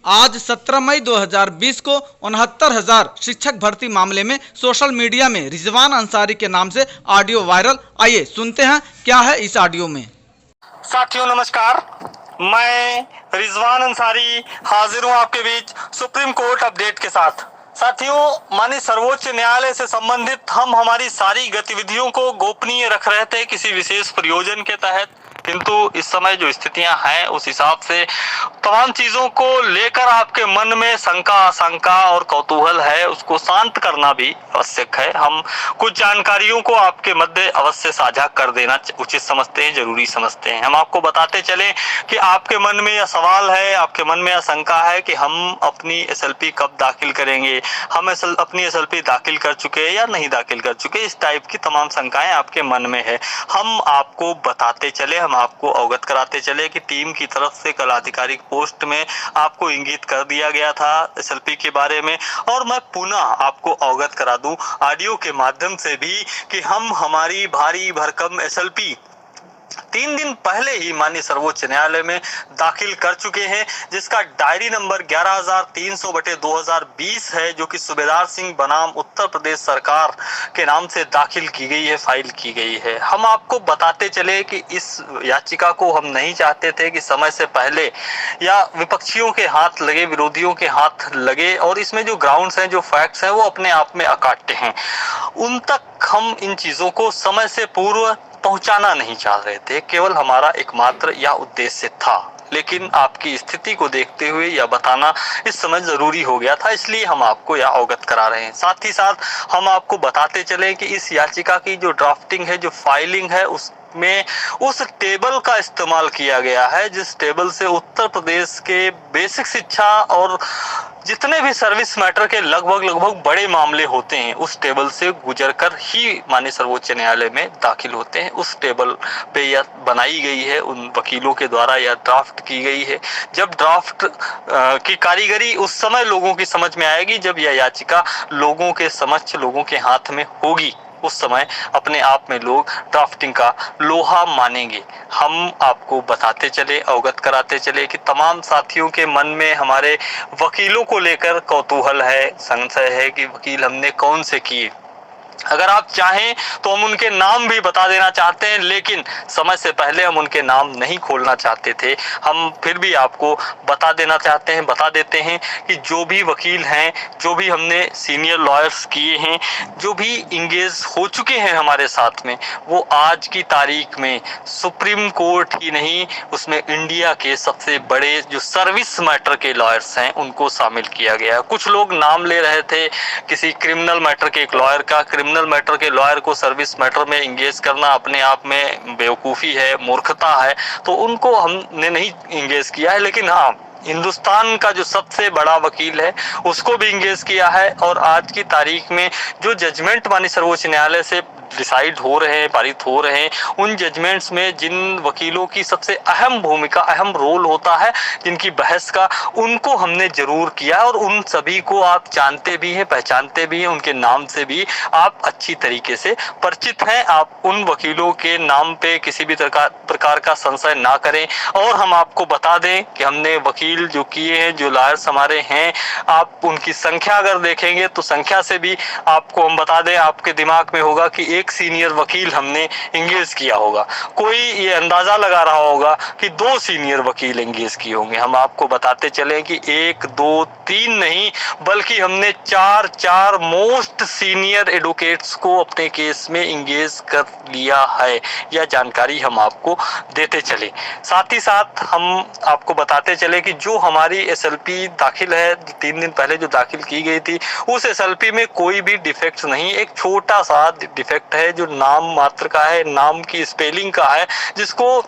आज 17 मई 2020 को 69,000 शिक्षक भर्ती मामले में सोशल मीडिया में रिजवान अंसारी के नाम से ऑडियो वायरल। आइए सुनते हैं क्या है इस ऑडियो में। साथियों नमस्कार, मैं रिजवान अंसारी हाजिर हूं आपके बीच सुप्रीम कोर्ट अपडेट के साथ। साथियों, माननीय सर्वोच्च न्यायालय से संबंधित हम हमारी सारी गतिविधियों को गोपनीय रख रहे थे किसी विशेष प्रयोजन के तहत, किंतु इस समय जो स्थितियां हैं उस हिसाब से तमाम चीजों को लेकर आपके मन में शंका, आशंका और कौतूहल है, उसको शांत करना भी आवश्यक है। हम कुछ जानकारियों को आपके मध्य अवश्य साझा कर देना उचित समझते हैं, जरूरी समझते हैं। हम आपको बताते चले कि आपके मन में यह सवाल है, आपके मन में यह शंका है कि हम अपनी एसएलपी कब दाखिल करेंगे, हम अपनी एसएलपी दाखिल कर चुके हैं या नहीं दाखिल कर चुके, इस टाइप की तमाम शंकाएं आपके मन में है। हम आपको बताते चले, हम आपको अवगत कराते चले कि टीम की तरफ से कल आधिकारिक पोस्ट में आपको इंगित कर दिया गया था एसएलपी के बारे में, और मैं पुनः आपको अवगत करा दूं ऑडियो के माध्यम से भी कि हम हमारी भारी भरकम एसएलपी 3 दिन पहले ही माननीय सर्वोच्च न्यायालय में दाखिल कर चुके हैं, जिसका डायरी नंबर 11,300/2020 है, जो कि सूबेदार सिंह बनाम उत्तर प्रदेश सरकार के नाम से दाखिल की गई है, फाइल की गई है। हम आपको बताते चले कि इस याचिका को हम नहीं चाहते थे कि समय से पहले या विपक्षियों के हाथ लगे, विरोधियों के हाथ लगे, और इसमें जो ग्राउंड्स हैं, जो फैक्ट्स हैं, वो अपने आप में अकाट्य हैं, उन तक हम इन चीजों को समय से पूर्व पहुंचाना नहीं चाह रहे थे। केवल हमारा एकमात्र यह उद्देश्य था, लेकिन आपकी स्थिति को देखते हुए यह बताना इस समय जरूरी हो गया था, इसलिए हम आपको यह अवगत करा रहे हैं। साथ ही साथ हम आपको बताते चले कि इस याचिका की जो ड्राफ्टिंग है, जो फाइलिंग है, उसमें उस टेबल का इस्तेमाल किया गया है जिस टेबल से उत्तर प्रदेश के बेसिक शिक्षा और जितने भी सर्विस मैटर के लगभग बड़े मामले होते हैं, उस टेबल से गुजरकर ही माननीय सर्वोच्च न्यायालय में दाखिल होते हैं। उस टेबल पे यह बनाई गई है, उन वकीलों के द्वारा यह ड्राफ्ट की गई है। जब ड्राफ्ट की कारीगरी उस समय लोगों की समझ में आएगी, जब यह याचिका लोगों के समक्ष, लोगों के हाथ में होगी, उस समय अपने आप में लोग ड्राफ्टिंग का लोहा मानेंगे। हम आपको बताते चले, अवगत कराते चले कि तमाम साथियों के मन में हमारे वकीलों को लेकर कौतूहल है, संशय है कि वकील हमने कौन से किए। अगर आप चाहें तो हम उनके नाम भी बता देना चाहते हैं, लेकिन समय से पहले हम उनके नाम नहीं खोलना चाहते थे। हम फिर भी आपको बता देना चाहते हैं, बता देते हैं कि जो भी वकील हैं, जो भी हमने सीनियर लॉयर्स किए हैं, जो भी इंगेज हो चुके हैं हमारे साथ में, वो आज की तारीख में सुप्रीम कोर्ट ही नहीं, उसमें इंडिया के सबसे बड़े जो सर्विस मैटर के लॉयर्स हैं, उनको शामिल किया गया है। कुछ लोग नाम ले रहे थे किसी क्रिमिनल मैटर के एक लॉयर का। क्रिमिनल मैटर के लॉयर को सर्विस मैटर में इंगेज करना अपने आप में बेवकूफ़ी है, मूर्खता है, तो उनको हमने नहीं इंगेज किया है। लेकिन हाँ, हिंदुस्तान का जो सबसे बड़ा वकील है उसको भी इंगेज किया है, और आज की तारीख में जो जजमेंट माननीय सर्वोच्च न्यायालय से डिसाइड हो रहे हैं, पारित हो रहे हैं, उन जजमेंट्स में जिन वकीलों की सबसे अहम भूमिका, अहम रोल होता है, जिनकी बहस का, उनको हमने जरूर किया, और उन सभी को आप जानते भी हैं, पहचानते भी हैं, उनके नाम से भी आप अच्छी तरीके से परिचित हैं। आप उन वकीलों के नाम पे किसी भी प्रकार का संशय ना करें। और हम आपको बता दें कि हमने वकील जो किए हैं, जो लॉयर्स हमारे हैं, आप उनकी संख्या अगर देखेंगे तो संख्या से भी आपको हम बता दें, आपके दिमाग में होगा कि एक सीनियर वकील हमने इंगेज किया होगा। कोई ये अंदाजा लगा रहा होगा कि 2 सीनियर वकील इंगेज किए होंगे। हम आपको बताते चले कि 1, 2, 3 नहीं, बल्कि हमने 4 मोस्ट सीनियर एडवोकेट्स को अपने केस में इंगेज कर लिया है। यह जानकारी हम आपको देते चले। साथ ही साथ हम आपको बताते चले कि जो हमारी एसएलपी दाखिल है, 3 दिन पहले जो दाखिल की गई थी, उस एसएलपी में कोई भी डिफेक्ट नहीं, एक छोटा सा डिफेक्ट है जो नाम मात्र का है, नाम की स्पेलिंग का है, जिसको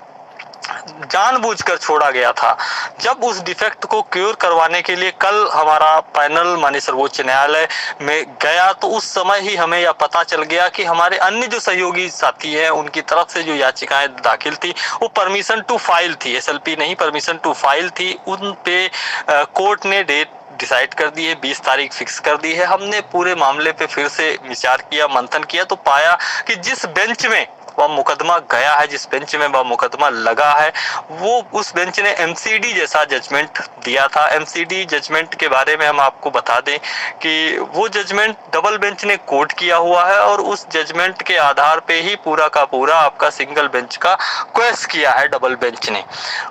जानबूझकर छोड़ा गया था। जब उस डिफेक्ट को क्योर करवाने के लिए कल हमारा पैनल माननीय सर्वोच्च न्यायालय में गया, तो उस समय ही हमें यह पता चल गया कि हमारे अन्य जो सहयोगी साथी हैं, उनकी तरफ से जो याचिकाएं दाखिल थी, वो परमिशन टू फाइल थी, एसएलपी नहीं, परमिशन टू फाइल थी। उन पे कोर्ट ने डेट डिसाइड कर दी है, 20 तारीख फिक्स कर दी है। हमने पूरे मामले पे फिर से विचार किया, मंथन किया, तो पाया कि जिस बेंच में वह मुकदमा गया है, जिस बेंच में वह मुकदमा लगा है, वो उस बेंच ने एमसीडी जैसा जजमेंट दिया था। एमसीडी जजमेंट के बारे में हम आपको बता दें कि वो जजमेंट डबल बेंच ने कोट किया हुआ है और उस जजमेंट के आधार पे ही पूरा का पूरा आपका सिंगल बेंच का क्वेश किया है डबल बेंच ने।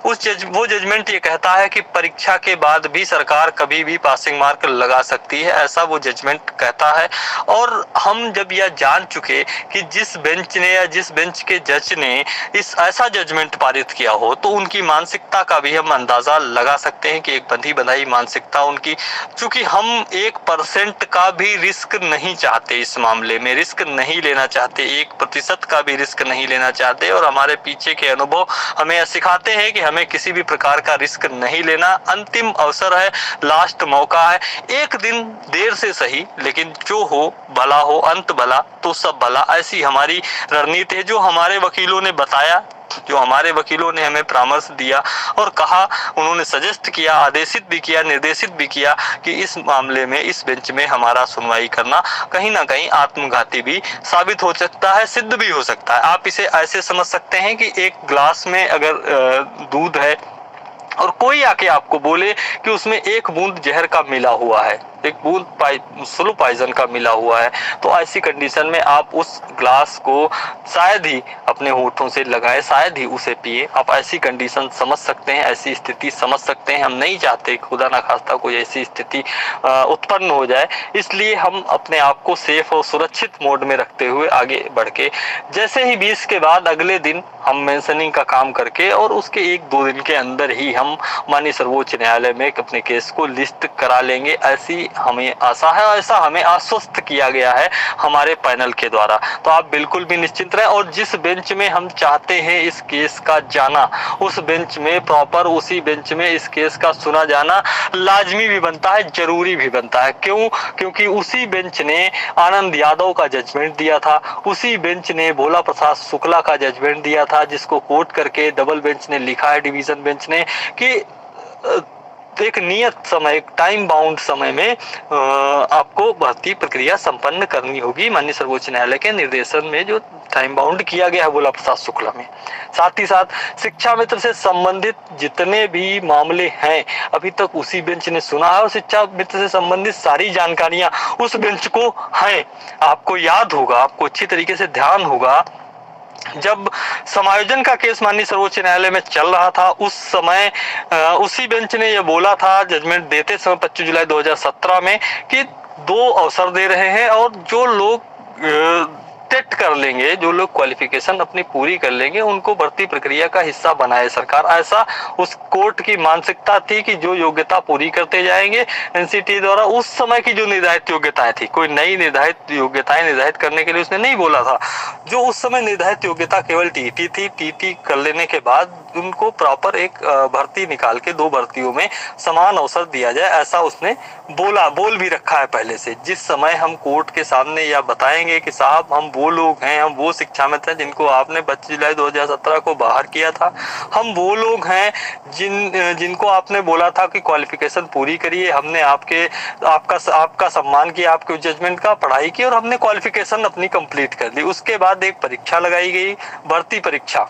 वो जजमेंट ये कहता है कि परीक्षा के बाद भी सरकार कभी भी पासिंग मार्क लगा सकती है, ऐसा वो जजमेंट कहता है। और हम जब यह जान चुके कि जिस बेंच ने या जिस बेंच के जज ने इस ऐसा जजमेंट पारित किया हो, तो उनकी मानसिकता का भी हम अंदाजा लगा सकते हैं कि एक बंधी बंधाई मानसिकता उनकी, चूंकि हम 1% का भी रिस्क नहीं चाहते, इस मामले में रिस्क नहीं लेना चाहते, 1% का भी रिस्क नहीं लेना चाहते, और हमारे पीछे के अनुभव हमें सिखाते हैं कि हमें किसी भी प्रकार का रिस्क नहीं लेना। अंतिम अवसर है, लास्ट मौका है, एक दिन देर से सही, लेकिन जो हो भला हो, अंत भला तो सब भला, ऐसी हमारी रणनीति है। जो हमारे वकीलों ने बताया, जो हमारे वकीलों ने हमें परामर्श दिया और कहा, उन्होंने सजेस्ट किया, आदेशित भी किया, निर्देशित भी किया कि इस मामले में, इस बेंच में हमारा सुनवाई करना कहीं ना कहीं आत्मघाती भी साबित हो सकता है, सिद्ध भी हो सकता है। आप इसे ऐसे समझ सकते हैं कि एक ग्लास में अगर दूध है और कोई आके आपको बोले कि उसमें एक बूंद जहर का मिला हुआ है, एक बूंद स्लो पॉइजन का मिला हुआ है, तो ऐसी कंडीशन में आप उस ग्लास को शायद ही अपने होठों से लगाए, शायद ही उसे पिए। आप ऐसी कंडीशन समझ सकते हैं, ऐसी स्थिति समझ सकते हैं। हम नहीं चाहते खुदा ना खास्ता कोई ऐसी स्थिति उत्पन्न हो जाए, इसलिए हम अपने आप को सेफ और सुरक्षित मोड में रखते हुए आगे बढ़ के, जैसे ही 20 के बाद अगले दिन हम मेंशनिंग का काम करके और उसके 1-2 दिन के अंदर ही हम माननीय सर्वोच्च न्यायालय में अपने केस को लिस्ट करा लेंगे, ऐसी हमें आशा है, ऐसा हमें आश्वस्त किया गया है हमारे पैनल के द्वारा। तो आप बिल्कुल भी निश्चिंत रहें, और जिस बेंच में हम चाहते हैं इस केस का जाना, उस बेंच में प्रॉपर, उसी बेंच में इस केस का सुना जाना लाजमी भी बनता है, जरूरी भी बनता है। क्यों? क्योंकि उसी बेंच ने आनंद यादव का जजमेंट दिया था, उसी बेंच ने भोला प्रसाद शुक्ला का जजमेंट दिया था, जिसको कोट करके डबल बेंच ने लिखा है, डिवीजन बेंच ने, कि एक नियत समय, एक टाइम बाउंड समय में आपको भर्ती प्रक्रिया संपन्न करनी होगी, माननीय सर्वोच्च न्यायालय के निर्देशन में जो टाइम बाउंड किया गया है भोला प्रसाद शुक्ला में। साथ ही साथ शिक्षा मित्र से संबंधित जितने भी मामले हैं अभी तक उसी बेंच ने सुना है, और शिक्षा मित्र से संबंधित सारी जानकारियां उस बेंच को हैं। आपको याद होगा, आपको अच्छी तरीके से ध्यान होगा, जब समायोजन का केस माननीय सर्वोच्च न्यायालय में चल रहा था, उस समय उसी बेंच ने यह बोला था जजमेंट देते समय 25 जुलाई 2017 में कि 2 अवसर दे रहे हैं, और जो लोग टेट कर लेंगे, जो लोग क्वालिफिकेशन अपनी पूरी कर लेंगे, उनको भर्ती प्रक्रिया का हिस्सा बनाए सरकार। ऐसा उस कोर्ट की मानसिकता थी कि जो योग्यता पूरी करते जाएंगे एनसीटी द्वारा, उस समय की जो निर्धारित योग्यताएं थी, कोई नई निर्धारित योग्यताएं निर्धारित करने के लिए उसने नहीं बोला था। जो उस समय निर्धारित योग्यता केवल टीटी थी, टीटी कर लेने के बाद उनको प्रॉपर एक भर्ती निकाल के 2 भर्तियों में समान अवसर दिया जाए, ऐसा उसने बोल भी रखा है पहले से। जिस समय हम कोर्ट के सामने या बताएंगे कि साहब हम वो लोग हैं, हम वो शिक्षा मित्र हैं जिनको आपने 25 जुलाई 2017 को बाहर किया था, हम वो लोग हैं जिनको आपने बोला था कि क्वालिफिकेशन पूरी करिए, हमने आपका सम्मान किया, आपके जजमेंट का पढ़ाई की, और हमने क्वालिफिकेशन अपनी कंप्लीट कर ली। उसके बाद एक परीक्षा लगाई गई, भर्ती परीक्षा।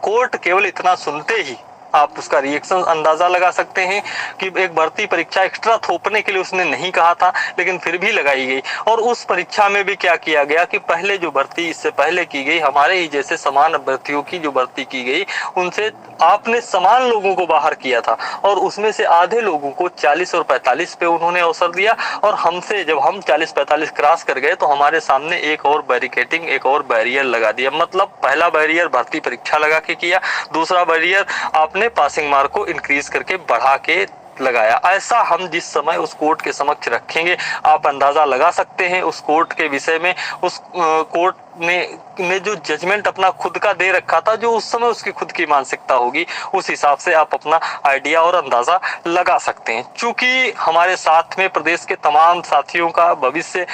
कोर्ट केवल इतना सुनते ही आप उसका रिएक्शन अंदाजा लगा सकते हैं कि एक भर्ती परीक्षा एक्स्ट्रा थोपने के लिए उसने नहीं कहा था, लेकिन फिर भी लगाई गई। और उस परीक्षा में भी क्या किया गया कि पहले जो भर्ती इससे पहले की गई, हमारे ही जैसे समान अभ्यर्थियों की जो भर्ती की गई, उनसे आपने समान लोगों को बाहर किया था, और उसमें से आधे लोगों को 40 और 45 पे उन्होंने अवसर दिया, और हमसे जब हम 40-45 क्रॉस कर गए तो हमारे सामने एक और बैरिकेटिंग, एक और बैरियर लगा दिया। मतलब पहला बैरियर भर्ती परीक्षा लगा के किया, दूसरा बैरियर आपने पासिंग मार्क को इंक्रीज करके बढ़ा के लगाया। ऐसा हम जिस समय उस कोर्ट के समक्ष रखेंगे, आप अंदाजा लगा सकते हैं उस कोर्ट के विषय में, उस कोर्ट ने जो जजमेंट अपना खुद का दे रखा था, जो उस समय उसकी खुद की मानसिकता होगी, उस हिसाब से आप अपना आइडिया और अंदाजा लगा सकते हैं। चूंकि हमारे साथ में प्रदेश के तमाम साथियों का भविष्य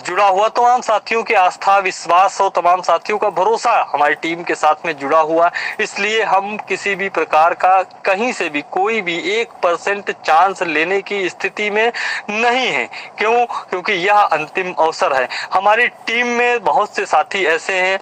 जुड़ा हुआ, तमाम साथियों की आस्था, विश्वास और तमाम साथियों का भरोसा हमारी टीम के साथ में जुड़ा हुआ, इसलिए हम किसी भी प्रकार का कहीं से भी कोई भी 1% चांस लेने की स्थिति में नहीं है। क्यों? क्योंकि यह अंतिम अवसर है। हमारी टीम में बहुत से साथी ऐसे हैं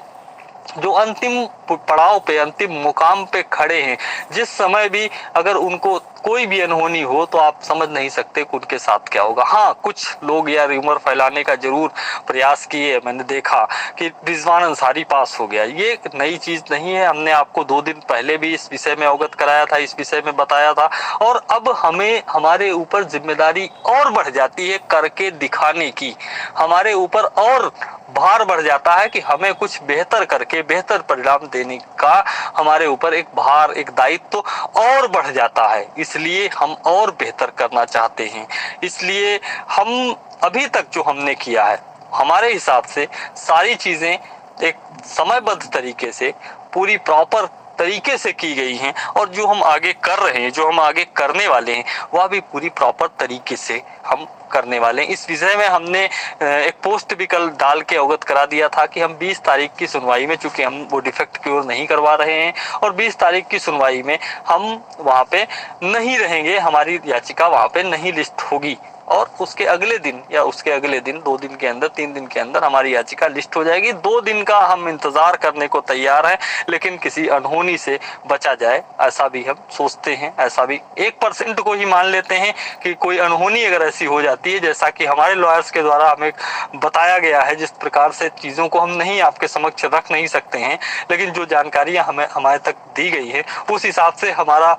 जो अंतिम पड़ाव पे, अंतिम मुकाम पे खड़े हैं, जिस समय भी अगर उनको कोई भी अनहोनी हो तो आप समझ नहीं सकते कि उनके साथ क्या होगा। हाँ, कुछ लोग या रूमर फैलाने का जरूर प्रयास किए, मैंने देखा कि रिजवान अंसारी पास हो गया। ये नई चीज नहीं है, हमने आपको 2 दिन पहले भी इस विषय में अवगत कराया था, इस विषय में बताया था। और अब हमें, हमारे ऊपर जिम्मेदारी और बढ़ जाती है करके दिखाने की, हमारे ऊपर और भार बढ़ जाता है कि हमें कुछ बेहतर करके बेहतर परिणाम देने का हमारे ऊपर एक भार, एक दायित्व और बढ़ जाता है। इसलिए हम और बेहतर करना चाहते हैं। इसलिए हम अभी तक जो हमने किया है, हमारे हिसाब से सारी चीजें एक समयबद्ध तरीके से, पूरी प्रॉपर तरीके से की गई हैं, और जो हम आगे कर रहे हैं, जो हम आगे करने वाले हैं, वह भी पूरी प्रॉपर तरीके से हम करने वाले हैं। इस विषय में हमने एक पोस्ट भी कल डाल के अवगत करा दिया था कि हम 20 तारीख की सुनवाई में, चूंकि हम वो डिफेक्ट क्योर नहीं करवा रहे हैं और 20 तारीख की सुनवाई में हम वहां पे नहीं रहेंगे, हमारी याचिका वहां पे नहीं लिस्ट होगी, और उसके अगले दिन या उसके अगले दिन, 2 दिन के अंदर, 3 दिन के अंदर हमारी याचिका लिस्ट हो जाएगी। 2 दिन का हम इंतजार करने को तैयार हैं, लेकिन किसी अनहोनी से बचा जाए, ऐसा भी हम सोचते हैं। ऐसा भी 1% को ही मान लेते हैं कि कोई अनहोनी अगर ऐसी हो जाती है, जैसा कि हमारे लॉयर्स के द्वारा हमें बताया गया है, जिस प्रकार से चीजों को हम नहीं आपके समक्ष रख नहीं सकते हैं, लेकिन जो जानकारियां हमें हमारे तक दी गई है, उस हिसाब से हमारा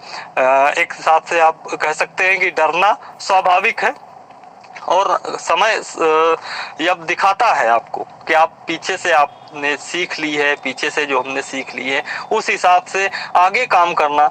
एक हिसाब से आप कह सकते हैं कि डरना स्वाभाविक है। और समय अब दिखाता है आपको कि आप पीछे से आपने सीख ली है, पीछे से जो हमने सीख ली है, उस हिसाब से आगे काम करना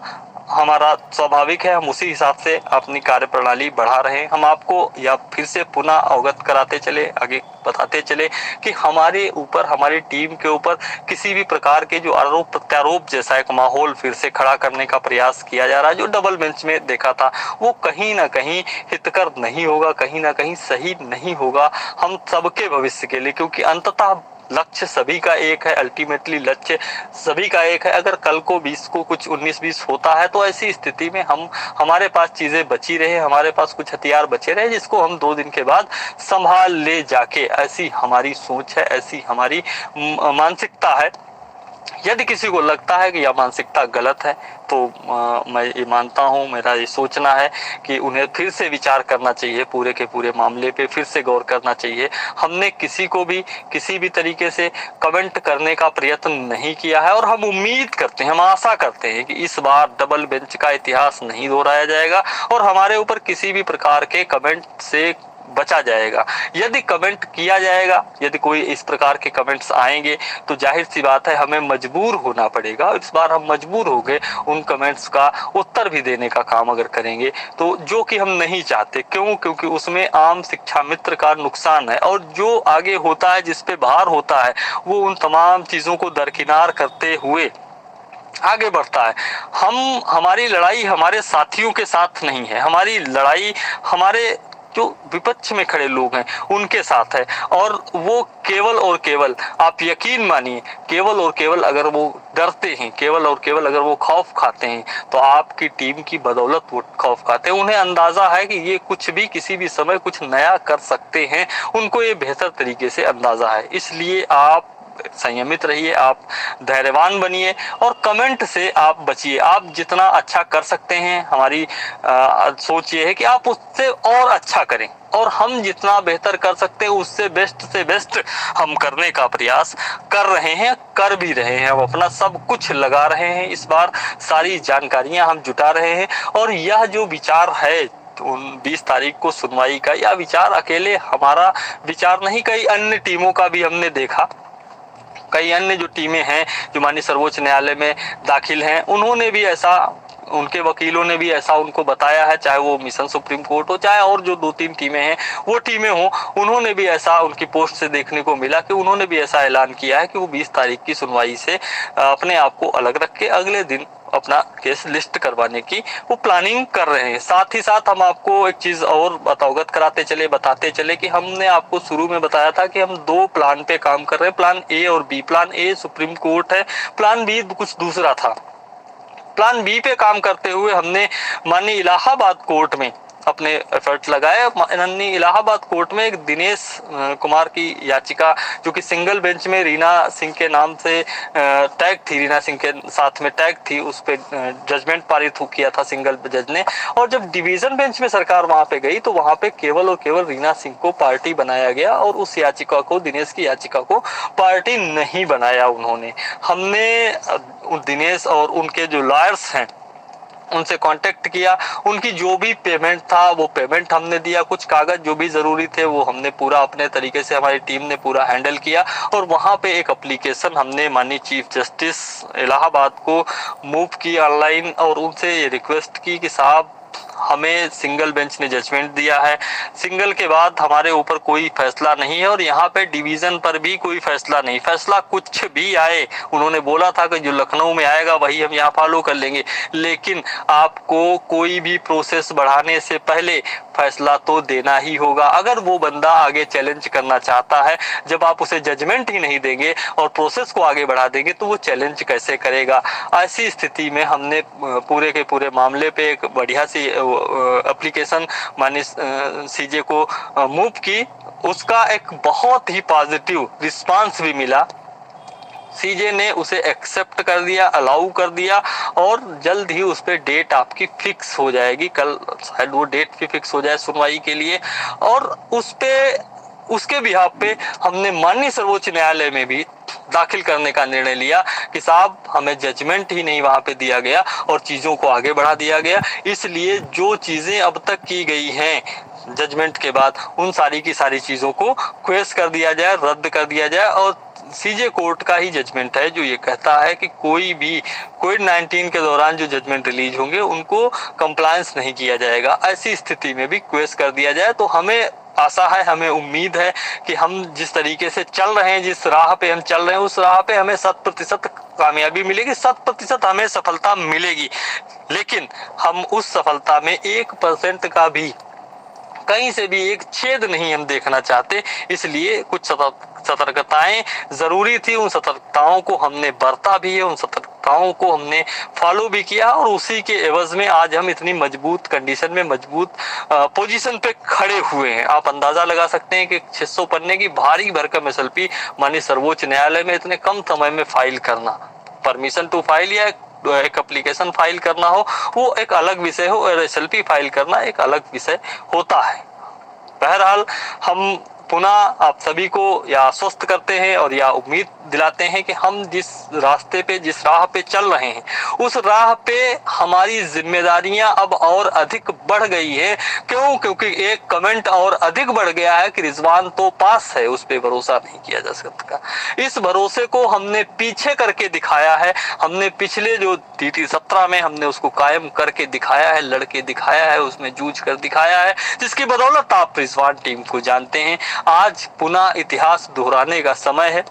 हमारा स्वाभाविक है। हम उसी हिसाब से अपनी कार्यप्रणाली बढ़ा रहे हैं। हम आपको या फिर से पुनः अवगत कराते चले, आगे बताते चले कि हमारे ऊपर, हमारी टीम के ऊपर किसी भी प्रकार के जो आरोप प्रत्यारोप जैसा एक माहौल फिर से खड़ा करने का प्रयास किया जा रहा है, जो डबल बेंच में देखा था, वो कहीं ना कहीं हितकर नहीं होगा, कहीं ना कहीं सही नहीं होगा हम सबके भविष्य के लिए, क्योंकि अंततः लक्ष्य सभी का एक है, अल्टीमेटली लक्ष्य सभी का एक है। अगर कल को 20 को कुछ 19-20 होता है, तो ऐसी स्थिति में हमारे पास चीजें बची रहे, हमारे पास कुछ हथियार बचे रहे, जिसको हम 2 दिन के बाद संभाल ले जाके, ऐसी हमारी सोच है, ऐसी हमारी मानसिकता है। यदि किसी को लगता है कि यह मानसिकता गलत है, तो मैं ये मानता हूँ, मेरा ये सोचना है कि उन्हें फिर से विचार करना चाहिए, पूरे के पूरे मामले पे फिर से गौर करना चाहिए। हमने किसी को भी किसी भी तरीके से कमेंट करने का प्रयत्न नहीं किया है, और हम उम्मीद करते हैं, हम आशा करते हैं कि इस बार डबल बेंच का इतिहास नहीं दोहराया जाएगा और हमारे ऊपर किसी भी प्रकार के कमेंट से बचा जाएगा। यदि कमेंट किया जाएगा, यदि कोई इस प्रकार के कमेंट्स आएंगे, तो जाहिर सी बात है हमें मजबूर होना पड़ेगा। इस बार हम मजबूर हो गए उन कमेंट्स का उत्तर भी देने का काम अगर करेंगे, तो जो कि हम नहीं चाहते। क्यों? क्योंकि उसमें आम शिक्षा मित्र का नुकसान है, और जो आगे होता है, जिस पे भार होता है, वो उन तमाम चीजों को दरकिनार करते हुए आगे बढ़ता है। हमारी लड़ाई हमारे साथियों के साथ नहीं है, हमारी लड़ाई हमारे जो विपक्ष में खड़े लोग हैं उनके साथ है। और वो केवल और केवल, आप यकीन मानिए, केवल और केवल अगर वो डरते हैं, केवल और केवल अगर वो खौफ खाते हैं, तो आपकी टीम की बदौलत वो खौफ खाते हैं। उन्हें अंदाजा है कि ये कुछ भी किसी भी समय कुछ नया कर सकते हैं, उनको ये बेहतर तरीके से अंदाजा है। इसलिए आप संयमित रहिए, आप धैर्यवान बनिए, और कमेंट से आप बचिए। आप जितना अच्छा कर सकते हैं, हमारी सोच ये है कि आप उससे और अच्छा करें, और हम जितना बेहतर कर सकते हैं उससे बेस्ट से बेस्ट हम करने का प्रयास कर रहे हैं, कर भी रहे हैं। हम अपना सब कुछ लगा रहे हैं, इस बार सारी जानकारियां हम जुटा रहे हैं। और यह जो विचार है 20 तारीख को सुनवाई का, यह विचार अकेले हमारा विचार नहीं, कई अन्य टीमों का भी हमने देखा। कई अन्य जो टीमें हैं जो माननीय सर्वोच्च न्यायालय में दाखिल हैं, उन्होंने भी ऐसा, उनके वकीलों ने भी ऐसा उनको बताया है, चाहे वो मिशन सुप्रीम कोर्ट हो, चाहे और जो 2-3 टीमें हैं वो टीमें हो, उन्होंने भी ऐसा, उनकी पोस्ट से देखने को मिला कि उन्होंने भी ऐसा ऐलान किया है कि वो 20 तारीख की सुनवाई से अपने आप को अलग रख के अगले दिन अपना केस लिस्ट करवाने की वो प्लानिंग कर रहे हैं। साथ ही साथ हम आपको एक चीज और अवगत कराते चले, बताते चले कि हमने आपको शुरू में बताया था कि हम 2 प्लान पे काम कर रहे हैं, प्लान ए और B. Plan A Supreme Court है, प्लान बी कुछ दूसरा था। प्लान बी पे काम करते हुए हमने माननीय इलाहाबाद कोर्ट में अपने एफर्ट लगाए। माननीय इलाहाबाद कोर्ट में एक दिनेश कुमार की याचिका, जो कि सिंगल बेंच में रीना सिंह के नाम से टैग थी, रीना सिंह के साथ में टैग थी, उस पे जजमेंट पारित किया था सिंगल जज ने। और जब डिवीजन बेंच में सरकार वहां पे गई तो वहां पे केवल और केवल रीना सिंह को पार्टी बनाया गया और उस याचिका को, दिनेश की याचिका को पार्टी नहीं बनाया उन्होंने। हमने दिनेश और उनके जो लॉयर्स हैं उनसे कांटेक्ट किया, उनकी जो भी पेमेंट था वो पेमेंट हमने दिया, कुछ कागज जो भी जरूरी थे वो हमने पूरा अपने तरीके से, हमारी टीम ने पूरा हैंडल किया। और वहां पे एक एप्लीकेशन हमने माननीय चीफ जस्टिस इलाहाबाद को मूव की ऑनलाइन और उनसे ये रिक्वेस्ट की कि साहब हमें सिंगल बेंच ने जजमेंट दिया है, सिंगल के बाद हमारे ऊपर कोई फैसला नहीं है और यहाँ पे डिवीजन पर भी कोई फैसला नहीं, फैसला कुछ भी आए, उन्होंने बोला था कि जो लखनऊ में आएगा वही हम यहाँ फॉलो कर लेंगे, लेकिन आपको कोई भी प्रोसेस बढ़ाने से पहले फैसला तो देना ही होगा। अगर वो बंदा आगे चैलेंज करना चाहता है, जब आप उसे जजमेंट ही नहीं देंगे और प्रोसेस को आगे बढ़ा देंगे तो वो चैलेंज कैसे करेगा। ऐसी स्थिति में हमने पूरे के पूरे मामले पे एक बढ़िया सी एप्लीकेशन माननीय सीजे को मूव की, उसका एक बहुत ही पॉजिटिव रिस्पांस भी मिला। सीजे ने उसे एक्सेप्ट कर दिया, अलाउ कर दिया और जल्द ही उस पर डेट आपकी फिक्स हो जाएगी। कल शायद वो डेट भी फिक्स हो जाए सुनवाई के लिए। और उस पे, उसके बिहाफ पे हमने माननीय सर्वोच्च न्यायालय में भी दाखिल करने का निर्णय लिया कि साहब हमें जजमेंट ही नहीं वहां पे दिया गया और चीजों को आगे बढ़ा दिया गया, इसलिए जो चीजें अब तक की गई हैं जजमेंट के बाद उन सारी की सारी चीजों को क्वेश कर दिया जाए, रद्द कर दिया जाए। और सीजे कोर्ट का ही जजमेंट है जो ये कहता है कि कोई भी कोविड-19 के दौरान जो जजमेंट रिलीज होंगे उनको कंप्लायंस नहीं किया जाएगा, ऐसी स्थिति में भी क्वेश कर दिया जाए। तो हमें आशा है, हमें उम्मीद है कि हम जिस तरीके से चल रहे हैं, जिस राह पे हम चल रहे हैं, उस राह पे हमें 100% कामयाबी मिलेगी, 100% हमें सफलता मिलेगी। लेकिन हम उस सफलता में 1% का भी, कहीं से भी एक छेद नहीं हम देखना चाहते, इसलिए कुछ सतर्कताएं जरूरी थी। उन सतर्कताओं को हमने बरता भी है, उन सतर्कताओं को हमने फॉलो भी किया और उसी के एवज में आज हम इतनी मजबूत कंडीशन में, मजबूत पोजीशन पे खड़े हुए हैं। आप अंदाजा लगा सकते हैं कि 600 पन्ने की भारी भरकम एसएलपी माननीय सर्वोच्च न्यायालय में इतने कम समय में फाइल करना, परमिशन टू फाइल या एक एप्लीकेशन फाइल करना हो वो एक अलग विषय हो और एसएलपी फाइल करना एक अलग विषय होता है। बहरहाल हम पुनः आप सभी को या आश्वस्त करते हैं और या उम्मीद दिलाते हैं कि हम जिस रास्ते पे, जिस राह पे चल रहे हैं, उस राह पे हमारी जिम्मेदारियां अब और अधिक बढ़ गई है। क्यों? क्योंकि एक कमेंट और अधिक बढ़ गया है कि रिजवान तो पास है, उस पे भरोसा नहीं किया जा सकता। इस भरोसे को हमने पीछे करके दिखाया है, हमने पिछले जो टीटी 17 में हमने उसको कायम करके दिखाया है, लड़के दिखाया है, उसमें जूझ कर दिखाया है, जिसकी बदौलत आप रिजवान टीम को जानते हैं। आज पुनः इतिहास दोहराने का समय है।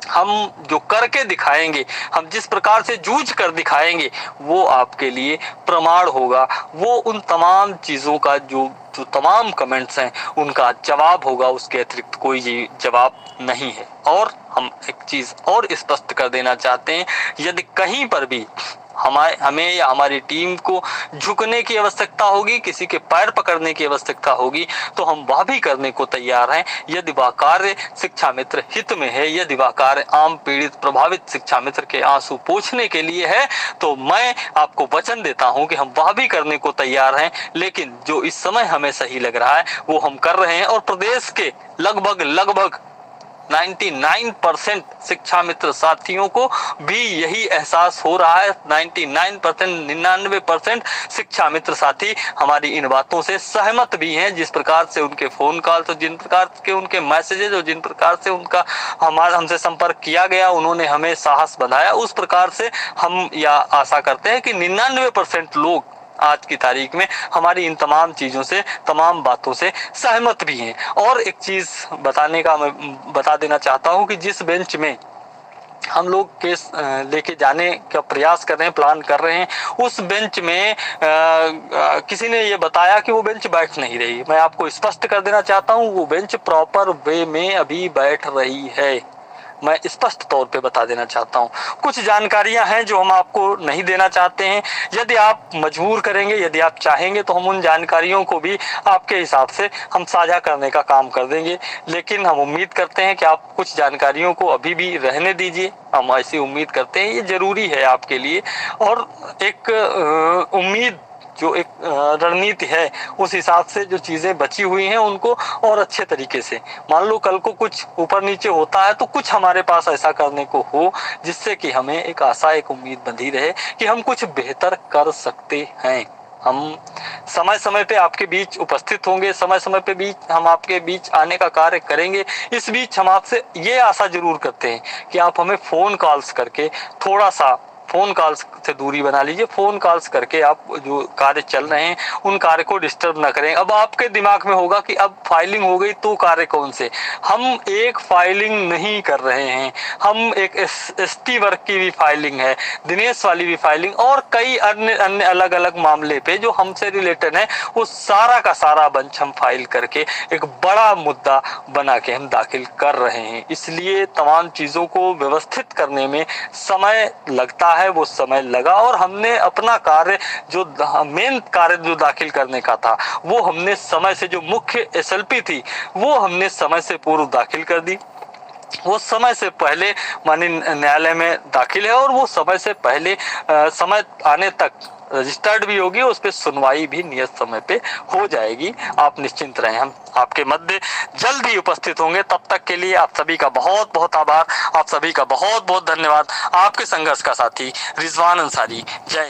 हम जो करके दिखाएंगे, हम जिस प्रकार से जूझ कर दिखाएंगे, वो आपके लिए प्रमाण होगा, वो उन तमाम चीजों का जो तमाम कमेंट्स हैं उनका जवाब होगा, उसके अतिरिक्त कोई जवाब नहीं है। और हम एक चीज और स्पष्ट कर देना चाहते हैं, यदि कहीं पर भी हमें या हमारी टीम को झुकने की आवश्यकता होगी, किसी के पैर पकड़ने की आवश्यकता होगी, तो हम वह भी करने को तैयार हैं। यदि वह कार्य शिक्षा मित्र हित में है, यदि वह कार्य आम पीड़ित प्रभावित शिक्षा मित्र के आंसू पोंछने के लिए है, तो मैं आपको वचन देता हूं कि हम वह भी करने को तैयार हैं। लेकिन जो इस समय हमें सही लग रहा है वो हम कर रहे हैं और प्रदेश के लगभग 99% शिक्षा मित्र साथियों को भी यही एहसास हो रहा है। 99% शिक्षा मित्र साथी हमारी इन बातों से सहमत भी हैं। जिस प्रकार से उनके फोन कॉल, तो जिन प्रकार के उनके मैसेजेज और जिन प्रकार से उनका हमसे संपर्क किया गया, उन्होंने हमें साहस बंधाया, उस प्रकार से हम यह आशा करते हैं कि 99% लोग आज की तारीख में हमारी इन तमाम चीजों से, तमाम बातों से सहमत भी हैं। और एक चीज मैं बता देना चाहता हूं कि जिस बेंच में हम लोग केस लेके जाने का प्रयास कर रहे हैं, प्लान कर रहे हैं, उस बेंच में किसी ने ये बताया कि वो बेंच बैठ नहीं रही। मैं आपको स्पष्ट कर देना चाहता हूं, वो बेंच प्रॉपर वे में अभी बैठ रही है। मैं स्पष्ट तौर पे बता देना चाहता हूँ। कुछ जानकारियां हैं जो हम आपको नहीं देना चाहते हैं। यदि आप मजबूर करेंगे, यदि आप चाहेंगे तो हम उन जानकारियों को भी आपके हिसाब से हम साझा करने का काम कर देंगे, लेकिन हम उम्मीद करते हैं कि आप कुछ जानकारियों को अभी भी रहने दीजिए। हम ऐसी उम्मीद करते हैं, ये जरूरी है आपके लिए। और एक उम्मीद जो एक रणनीति है, उस हिसाब से जो चीज़ें बची हुई हैं उनको और अच्छे तरीके से, मान लो कल को कुछ ऊपर नीचे होता है तो कुछ हमारे पास ऐसा करने को हो जिससे कि हमें एक आशा, एक उम्मीद बंधी रहे कि हम कुछ बेहतर कर सकते हैं। हम समय समय पे आपके बीच उपस्थित होंगे, समय समय पे बीच हम आपके बीच आने का कार्य करेंगे। इस बीच हम आपसे ये आशा जरूर करते हैं कि आप हमें फ़ोन कॉल्स करके थोड़ा सा, फ़ोन कॉल्स से दूरी बना लीजिए। फ़ोन कॉल्स करके आप जो कार्य चल रहे हैं उन कार्य को डिस्टर्ब ना करें। अब आपके दिमाग में होगा कि अब फाइलिंग हो गई तो कार्य कौन से। हम एक फाइलिंग नहीं कर रहे हैं, हम एक एसटी वर्क की भी फाइलिंग है, दिनेश वाली भी फाइलिंग और कई अन्य अलग अलग मामले पे जो हमसे रिलेटेड है, वो सारा का सारा बंच हम फाइल करके एक बड़ा मुद्दा बना के हम दाखिल कर रहे हैं। इसलिए तमाम चीज़ों को व्यवस्थित करने में समय लगता है, वो समय लगा और हमने अपना कार्य जो मेन कार्य जो दाखिल करने का था वो हमने समय से, जो मुख्य एसएलपी थी वो हमने समय से पूर्व दाखिल कर दी। वो समय से पहले माननीय न्यायालय में दाखिल है और वो समय से पहले समय आने तक रजिस्टर्ड भी होगी, उस पर सुनवाई भी नियत समय पे हो जाएगी। आप निश्चिंत रहें, हम आपके मध्य जल्द ही उपस्थित होंगे। तब तक के लिए आप सभी का बहुत बहुत आभार, आप सभी का बहुत बहुत धन्यवाद। आपके संघर्ष का साथी रिजवान अंसारी। जय